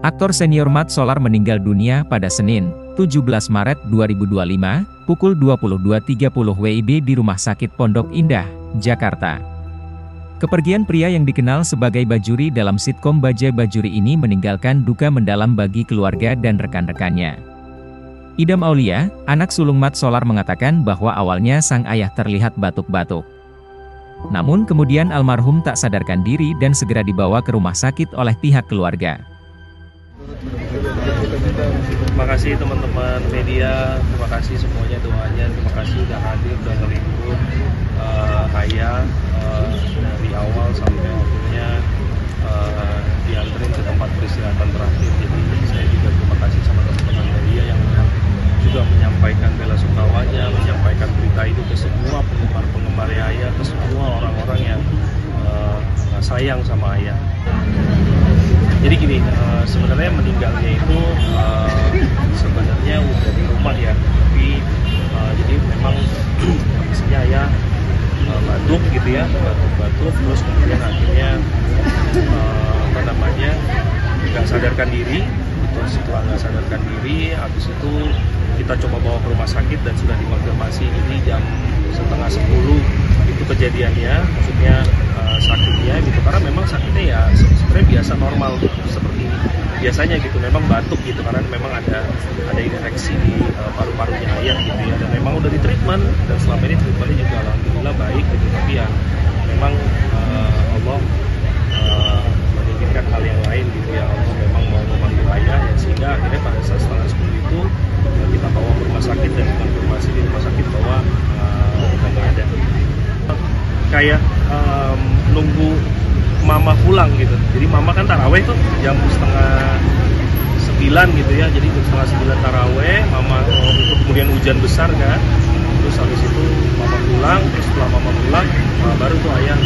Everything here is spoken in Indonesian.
Aktor senior Mat Solar meninggal dunia pada Senin, 17 Maret 2025, pukul 22.30 WIB di Rumah Sakit Pondok Indah, Jakarta. Kepergian pria yang dikenal sebagai Bajuri dalam sitkom Bajaj Bajuri ini meninggalkan duka mendalam bagi keluarga dan rekan-rekannya. Idam Aulia, anak sulung Mat Solar mengatakan bahwa awalnya sang ayah terlihat batuk-batuk. Namun kemudian almarhum tak sadarkan diri dan segera dibawa ke rumah sakit oleh pihak keluarga. Terima kasih teman-teman media, terima kasih semuanya doanya, terima kasih udah hadir, udah ngeliput ayah dari awal sampai akhirnya dianterin ke tempat peristirahatan terakhir. Jadi saya juga terima kasih sama teman-teman media yang juga menyampaikan bela sungkawanya, menyampaikan berita itu ke semua penggemar ayah, ke semua orang-orang yang sayang sama ayah. Jadi gini, sebenarnya meninggalnya itu sebenarnya udah di rumah ya, tapi jadi memang kondisinya ayah batuk gitu ya, batuk-batuk, terus kemudian akhirnya nggak sadarkan diri. Itu setelah nggak sadarkan diri, habis itu kita coba bawa ke rumah sakit dan sudah dikonfirmasi ini jam 9:30 itu kejadiannya, maksudnya sakitnya gitu, karena memang sakitnya ya sebenarnya biasa normal seperti biasanya gitu, memang batuk gitu karena memang ada infeksi di paru-parunya ayah gitu ya, dan memang udah di treatment dan selama ini treatmentnya juga alhamdulillah baik gitu, tapi ya memang Allah menginginkan hal yang lain gitu ya, Allah memang mau memanggil ayah ya, sehingga akhirnya pada saat 9:30 itu kita bawa ke rumah sakit dan dikonfirmasi di rumah sakit bahwa udah nggak ada. Kayak nunggu mama pulang gitu. Jadi mama kan taraweh tuh jam 8:30 gitu ya. Jadi jam 8:30 taraweh, mama itu kemudian hujan besar kan. Terus habis itu mama pulang, terus setelah mama pulang baru tuh ayah